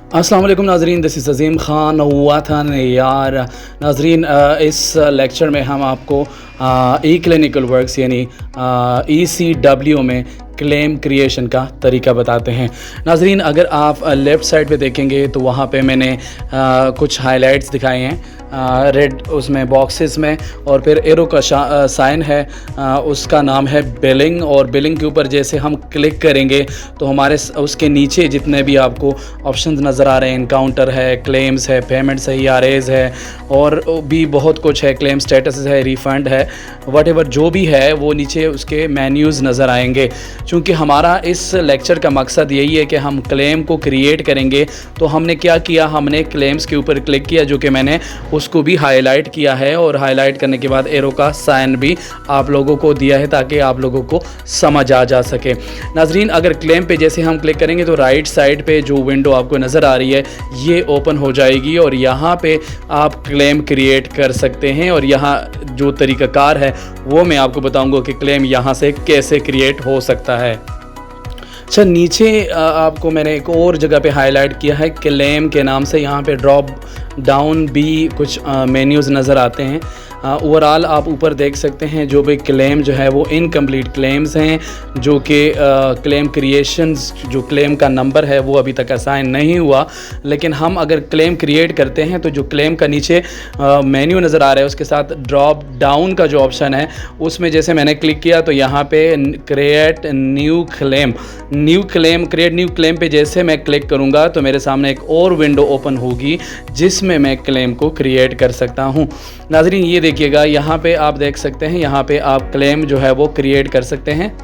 अस्सलाम वालेकुम नाज़रीन, दिस इज़ अज़ीम ख़ान हुआ था यार। नाज़रीन, इस लेक्चर में हम आपको ई क्लिनिकल वर्क्स यानी ECW में क्लेम क्रिएशन का तरीका बताते हैं। नाज़रीन, अगर आप लेफ़्ट साइड पे देखेंगे तो वहाँ पे मैंने कुछ हाइलाइट्स दिखाए हैं रेड उसमें बॉक्सेस में, और फिर एरो का साइन है, उसका नाम है बिलिंग। और बिलिंग के ऊपर जैसे हम क्लिक करेंगे तो हमारे उसके नीचे जितने भी आपको ऑप्शंस नज़र आ रहे हैं, इनकाउंटर है, क्लेम्स है, पेमेंट सही आरएज है, और भी बहुत कुछ है, क्लेम स्टेटस है, रिफ़ंड है, वट जो भी है वो नीचे उसके मेन्यूज़ नज़र आएंगे। चूँकि हमारा इस लेक्चर का मकसद यही है कि हम क्लेम को क्रिएट करेंगे, तो हमने क्या किया, हमने क्लेम्स के ऊपर क्लिक किया, जो कि मैंने उसको भी हाईलाइट किया है, और हाईलाइट करने के बाद एरो का साइन भी आप लोगों को दिया है ताकि आप लोगों को समझ आ जा सके। नाजरीन, अगर क्लेम पे जैसे हम क्लिक करेंगे तो राइट साइड पे जो विंडो आपको नज़र आ रही है ये ओपन हो जाएगी, और यहाँ पे आप क्लेम क्रिएट कर सकते हैं। और यहाँ जो तरीक़ाकार है वो मैं आपको बताऊंगा कि क्लेम यहाँ से कैसे क्रिएट हो सकता है। अच्छा, नीचे आपको मैंने एक और जगह पे हाईलाइट किया है क्लेम के नाम से। यहाँ पे ड्रॉप डाउन भी कुछ मेन्यूज़ नज़र आते हैं। ओवरऑल आप ऊपर देख सकते हैं जो भी क्लेम जो है वो इनकम्प्लीट क्लेम्स हैं, जो कि क्लेम क्रिएशंस, जो क्लेम का नंबर है वो अभी तक असाइन नहीं हुआ। लेकिन हम अगर क्लेम क्रिएट करते हैं तो जो क्लेम का नीचे मेन्यू नज़र आ रहा है उसके साथ ड्रॉप डाउन का जो ऑप्शन है उसमें जैसे मैंने क्लिक किया तो यहाँ पे create new claim create new claim पे जैसे मैं क्लिक करूँगा तो मेरे सामने एक और विंडो ओपन होगी जिसमें मैं क्लेम को क्रिएट कर सकता हूँ। नाज़रीन, ये देखिएगा, यहाँ पे आप देख सकते हैं, यहाँ पे आप क्लेम जो है वो क्रिएट कर सकते हैं।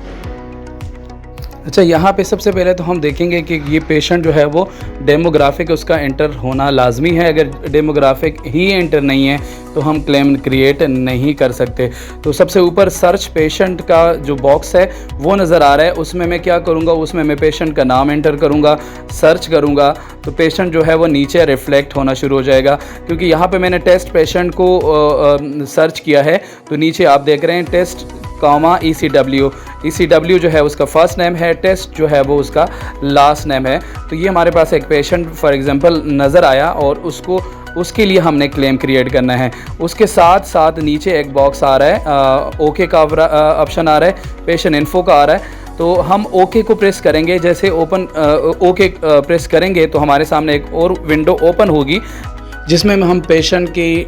अच्छा, यहाँ पे सबसे पहले तो हम देखेंगे कि ये पेशेंट जो है वो डेमोग्राफिक उसका एंटर होना लाजमी है। अगर डेमोग्राफिक ही एंटर नहीं है तो हम क्लेम क्रिएट नहीं कर सकते। तो सबसे ऊपर सर्च पेशेंट का जो बॉक्स है वो नज़र आ रहा है, उसमें मैं क्या करूँगा, उसमें मैं पेशेंट का नाम एंटर करूँगा, सर्च करूँगा तो पेशेंट जो है वो नीचे रिफ्लेक्ट होना शुरू हो जाएगा। क्योंकि यहाँ पे मैंने टेस्ट पेशेंट को सर्च किया है तो नीचे आप देख रहे हैं टेस्ट ECW जो है उसका फर्स्ट नेम है, टेस्ट जो है वो उसका लास्ट नेम है। तो ये हमारे पास एक पेशेंट फॉर एग्जांपल नज़र आया और उसके लिए हमने क्लेम क्रिएट करना है। उसके साथ साथ नीचे एक बॉक्स आ रहा है, ओके का ऑप्शन आ रहा है, पेशेंट इन्फो का आ रहा है। तो हम ओके को प्रेस करेंगे, जैसे ओके प्रेस करेंगे तो हमारे सामने एक और विंडो ओपन होगी जिसमें हम पेशेंट की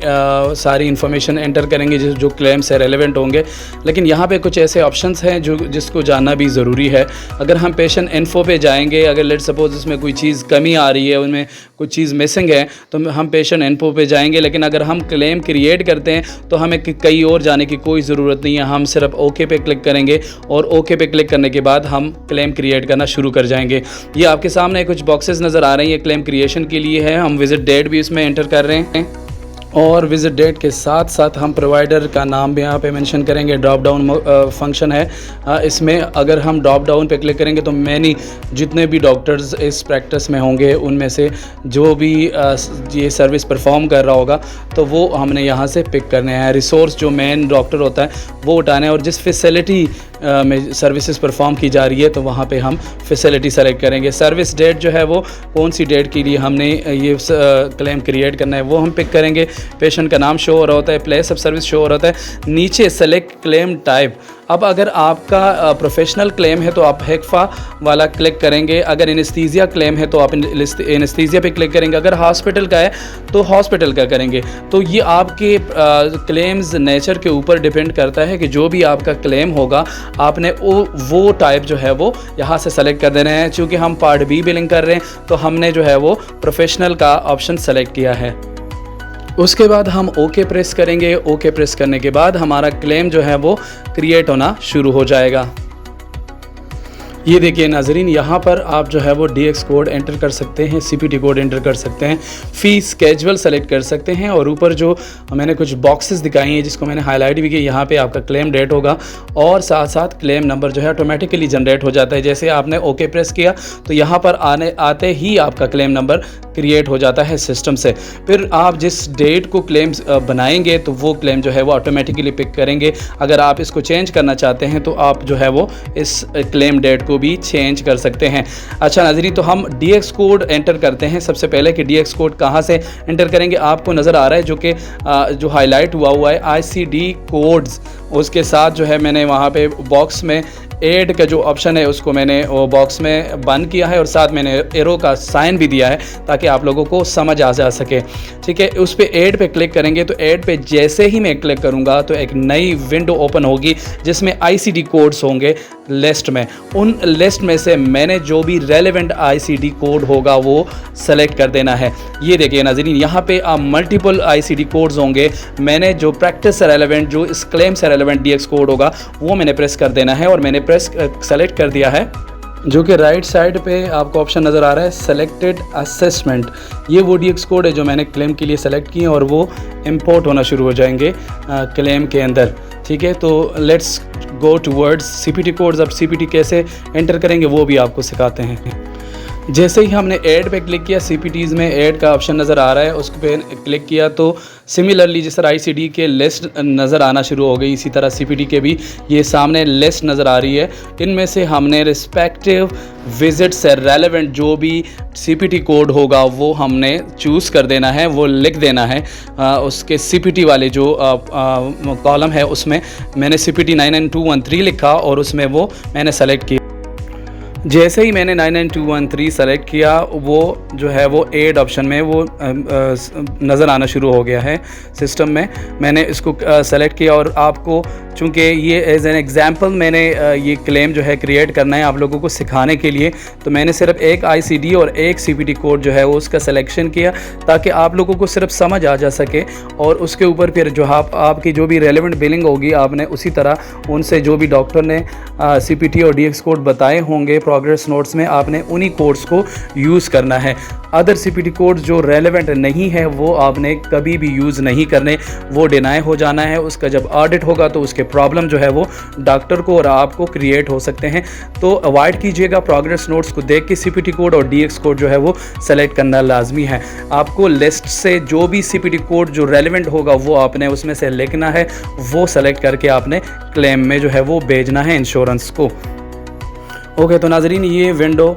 सारी इन्फॉर्मेशन एंटर करेंगे जो क्लेम से रेलेवेंट होंगे। लेकिन यहाँ पे कुछ ऐसे ऑप्शंस हैं जिसको जानना भी ज़रूरी है। अगर हम पेशेंट इन्फो पे जाएंगे, अगर लेट सपोज उसमें कोई चीज़ कमी आ रही है, उनमें कुछ चीज़ मिसिंग है तो हम पेशेंट इन्फो पे जाएंगे। लेकिन अगर हम क्लेम क्रिएट करते हैं तो हमें कहीं और जाने की कोई ज़रूरत नहीं है, हम सिर्फ ओके पे क्लिक करेंगे और ओके पे क्लिक करने के बाद हम क्लेम क्रिएट करना शुरू कर जाएंगे। ये आपके सामने कुछ बॉक्सेस नज़र आ रही हैं, क्लेम क्रिएशन के लिए है। हम विजिट डेट भी इसमें एंटर कर रहे हैं, और विजिट डेट के साथ साथ हम प्रोवाइडर का नाम भी यहाँ पे मेंशन करेंगे। ड्रॉप डाउन फंक्शन है इसमें, अगर हम ड्रॉप डाउन पे क्लिक करेंगे तो जितने भी डॉक्टर्स इस प्रैक्टिस में होंगे उनमें से जो भी ये सर्विस परफॉर्म कर रहा होगा तो वो हमने यहाँ से पिक करने हैं। रिसोर्स जो मेन डॉक्टर होता है वो उठाना है, और जिस फैसिलिटी में सर्विसेज परफॉर्म की जा रही है तो वहाँ पे हम फैसिलिटी सेलेक्ट करेंगे। सर्विस डेट जो है वो कौन सी डेट के लिए हमने ये क्लेम क्रिएट करना है वो हम पिक करेंगे। पेशेंट का नाम शो हो रहा होता है, प्लेस ऑफ सर्विस शो हो रहा होता है, नीचे सेलेक्ट क्लेम टाइप। अब अगर आपका प्रोफेशनल क्लेम है तो आप हेक्फा वाला क्लिक करेंगे, अगर एनेस्थीसिया क्लेम है तो आप एनेस्थीसिया पे क्लिक करेंगे, अगर हॉस्पिटल का है तो हॉस्पिटल का करेंगे। तो ये आपके क्लेम्स नेचर के ऊपर डिपेंड करता है कि जो भी आपका क्लेम होगा आपने वो टाइप जो है वो यहाँ से सेलेक्ट कर देना है। चूँकि हम पार्ट बी बिलिंग कर रहे हैं तो हमने जो है वो प्रोफेशनल का ऑप्शन सेलेक्ट किया है। उसके बाद हम ओके प्रेस करेंगे। ओके प्रेस करने के बाद हमारा क्लेम जो है वो क्रिएट होना शुरू हो जाएगा। ये देखिए नाजरीन, यहाँ पर आप जो है वो DX कोड एंटर कर सकते हैं, CPT कोड एंटर कर सकते हैं, फ़ी स्केजुअल सेलेक्ट कर सकते हैं, और ऊपर जो मैंने कुछ बॉक्सेस दिखाई हैं जिसको मैंने हाईलाइट भी किया, यहाँ पे आपका क्लेम डेट होगा और साथ साथ क्लेम नंबर जो है ऑटोमेटिकली जनरेट हो जाता है। जैसे आपने ओके प्रेस किया तो यहाँ पर आते ही आपका क्लेम नंबर क्रिएट हो जाता है सिस्टम से। फिर आप जिस डेट को क्लेम बनाएंगे तो वो क्लेम जो है वो ऑटोमेटिकली पिक करेंगे। अगर आप इसको चेंज करना चाहते हैं तो आप जो है वो इस क्लेम डेट को को भी चेंज कर सकते हैं। अच्छा नाज़रीन, तो हम DX कोड एंटर करते हैं। सबसे पहले कि DX कोड कहाँ से एंटर करेंगे, आपको नज़र आ रहा है जो हाईलाइट हुआ है ICD कोड्स, उसके साथ जो है मैंने वहाँ पे बॉक्स में ऐड का जो ऑप्शन है उसको मैंने वो बॉक्स में बंद किया है और साथ मैंने एरो का साइन भी दिया है ताकि आप लोगों को समझ आ जा सके। ठीक है, उस पर ऐड पे क्लिक करेंगे तो ऐड पे जैसे ही मैं क्लिक करूँगा तो एक नई विंडो ओपन होगी जिसमें ICD कोड्स होंगे लिस्ट में। उन लिस्ट में से मैंने जो भी रेलेवेंट ICD कोड होगा वो सेलेक्ट कर देना है। ये देखिए नाज़रीन, यहाँ पे मल्टीपल ICD कोड्स होंगे। मैंने जो प्रैक्टिस से रेलेवेंट, जो इस क्लेम से रेलेवेंट DX कोड होगा वो मैंने प्रेस कर देना है और मैंने प्रेस सेलेक्ट कर दिया है। जो कि राइट साइड पे आपको ऑप्शन नज़र आ रहा है सेलेक्टेड असेसमेंट। ये वो DX कोड है जो मैंने क्लेम के लिए सेलेक्ट किए और वो इंपोर्ट होना शुरू हो जाएंगे क्लेम के अंदर। ठीक है, तो let's go towards CPT codes. अब CPT कैसे एंटर करेंगे वो भी आपको सिखाते हैं। जैसे ही हमने ऐड पे क्लिक किया, CPTs में ऐड का ऑप्शन नज़र आ रहा है, उस पर क्लिक किया तो सिमिलरली जिस तरह ICD के लिस्ट नज़र आना शुरू हो गई, इसी तरह CPT के भी ये सामने लिस्ट नज़र आ रही है। इनमें से हमने रिस्पेक्टिव विजिट से रेलेवेंट जो भी CPT कोड होगा वो हमने चूज़ कर देना है, वो लिख देना है। उसके CPT वाले जो कॉलम है उसमें मैंने CPT 99213 लिखा और उसमें वो मैंने सेलेक्ट किया। जैसे ही मैंने 99213 सेलेक्ट किया वो जो है वो ऐड ऑप्शन में वो नज़र आना शुरू हो गया है सिस्टम में। मैंने इसको सेलेक्ट किया और आपको चूँकि ये एज एन एग्ज़ाम्पल मैंने ये क्लेम जो है क्रिएट करना है आप लोगों को सिखाने के लिए, तो मैंने सिर्फ एक ICD और एक CPT कोड जो है वो उसका सिलेक्शन किया ताकि आप लोगों को सिर्फ समझ आ जा सके। और उसके ऊपर फिर जो आपकी जो भी रेलेवेंट बिलिंग होगी आपने उसी तरह उनसे जो भी डॉक्टर ने CPT और DX कोड बताए होंगे प्रोग्रेस नोट्स में, आपने उन्हीं कोड्स को यूज़ करना है। अदर CPT कोड जो रेलेवेंट नहीं है वो आपने कभी भी यूज़ नहीं करने, वो डिनाई हो जाना है। उसका जब ऑडिट होगा तो उसके प्रॉब्लम जो है वो डॉक्टर को और आपको क्रिएट हो सकते हैं। तो अवॉइड कीजिएगा, प्रोग्रेस नोट्स को देख के CPT कोड और DX कोड जो है वो सेलेक्ट करना लाजमी है। आपको लिस्ट से जो भी CPT कोड जो रेलेवेंट होगा वो आपने उसमें से लिखना है, वो सेलेक्ट करके आपने क्लेम में जो है वो भेजना है इंश्योरेंस को। ओके, तो नाजरीन ये विंडो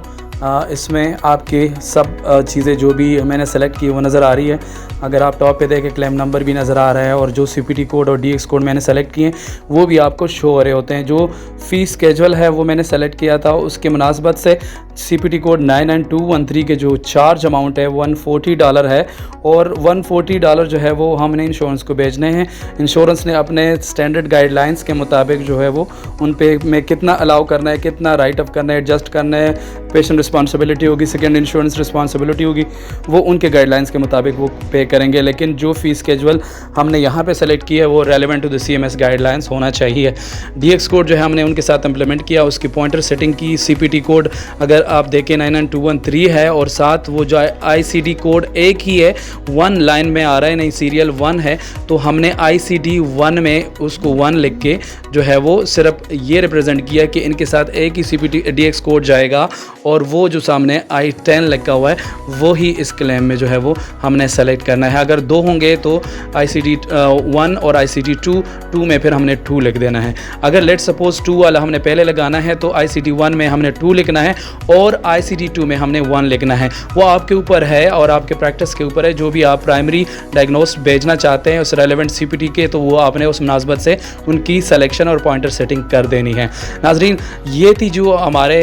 इसमें आपके सब चीज़ें जो भी मैंने सेलेक्ट की वो नज़र आ रही है। अगर आप टॉप पे देखें क्लेम नंबर भी नज़र आ रहा है और जो CPT कोड और DX कोड मैंने सेलेक्ट किए वो भी आपको शो हो रहे होते हैं। जो फ़ीस स्केजुअल है वो मैंने सेलेक्ट किया था, उसके मुनासबत से CPT कोड 99213 के जो चार्ज अमाउंट है $140 है और $140 जो है वो हमने इंश्योरेंस को भेजने हैं। इंश्योरेंस ने अपने स्टैंडर्ड गाइडलाइंस के मुताबिक जो है वो उन पे में कितना अलाउ करना है, कितना राइट अप करना है, एडजस्ट करना है, पेशेंट रिस्पॉन्सिबिलिटी होगी, सेकेंड इंश्योरेंस रिस्पॉन्सिबिलिटी होगी, वो उनके गाइडलाइंस के मुताबिक वो पे करेंगे। लेकिन जो फ़ीस स्केजुअल हमने यहाँ पे सेलेक्ट किया है वो relevant to the CMS guidelines होना चाहिए। DX कोड जो है हमने उनके साथ इंप्लीमेंट किया, उसकी पॉइंटर सेटिंग की। CPT कोड अगर आप देखें 99213 है और साथ वो जो ICD कोड एक ही है, 1 लाइन में आ रहा है, नहीं सीरियल 1 है, तो हमने ICD 1 में उसको 1 लिख के जो है वो सिर्फ ये रिप्रेजेंट किया कि इनके साथ एक ही CPT DX कोड जाएगा और वो जो सामने I10 लिखा हुआ है वो ही इस क्लेम में जो है वो हमने सेलेक्ट करना है। अगर 2 होंगे तो ICD 1 और ICD 2 में फिर हमने 2 लिख देना है। अगर लेट सपोज 2 वाला हमने पहले लगाना है तो ICD 1 में हमने 2 लिखना है और ICD 2 में हमने 1 लिखना है। वो आपके ऊपर है और आपके प्रैक्टिस के ऊपर है। जो भी आप प्राइमरी डायग्नोस्ट भेजना चाहते हैं उस रेलेवेंट CPT के, तो वो आपने उस मुनासबत से उनकी सिलेक्शन और पॉइंटर सेटिंग कर देनी है। नाजरीन ये थी जो हमारे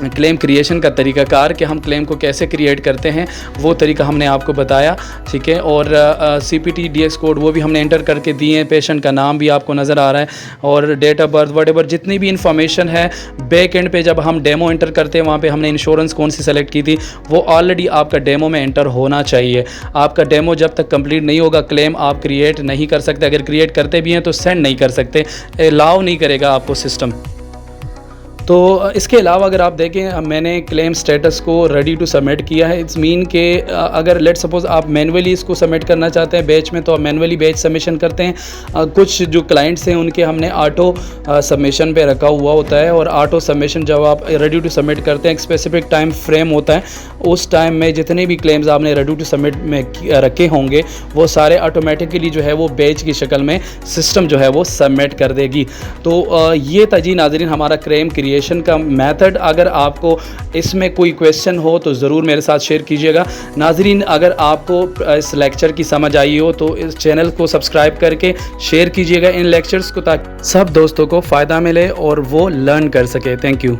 क्लेम क्रिएशन का तरीक़ाकार कि हम क्लेम को कैसे क्रिएट करते हैं, वो तरीका हमने आपको बताया। ठीक है, और CPT DX कोड वो भी हमने एंटर करके दिए हैं, पेशेंट का नाम भी आपको नज़र आ रहा है और डेट ऑफ बर्थ व्हाटएवर जितनी भी इंफॉर्मेशन है। बैक एंड पे जब हम डेमो एंटर करते हैं वहाँ पे हमने इंश्योरेंस कौन सी सेलेक्ट की थी वो ऑलरेडी आपका डेमो में एंटर होना चाहिए। आपका डेमो जब तक कंप्लीट नहीं होगा क्लेम आप क्रिएट नहीं कर सकते। अगर क्रिएट करते भी हैं तो सेंड नहीं कर सकते, अलाउ नहीं करेगा आपको सिस्टम। तो इसके अलावा अगर आप देखें मैंने क्लेम स्टेटस को रेडी टू सबमिट किया है। इट्स मीन के अगर लेट सपोज आप मैनुअली इसको सबमिट करना चाहते हैं बैच में तो आप मैनुअली बैच सबमिशन करते हैं। कुछ जो क्लाइंट्स हैं उनके हमने ऑटो सबमिशन पे रखा हुआ होता है और ऑटो सबमिशन जब आप रेडी टू सबमिट करते हैं एक स्पेसिफिक टाइम फ्रेम होता है, उस टाइम में जितने भी क्लेम्स आपने रेडी टू सबमिट में रखे होंगे वो सारे ऑटोमेटिकली जो है वो बैच की शक्ल में सिस्टम जो है वो सबमिट कर देगी। तो ये था जी नाज़रीन हमारा क्लेम क्रिएट क्रिएशन का मेथड। अगर आपको इसमें कोई क्वेश्चन हो तो ज़रूर मेरे साथ शेयर कीजिएगा। नाज़रीन, अगर आपको इस लेक्चर की समझ आई हो तो इस चैनल को सब्सक्राइब करके शेयर कीजिएगा इन लेक्चर्स को, ताकि सब दोस्तों को फ़ायदा मिले और वो लर्न कर सके। Thank you.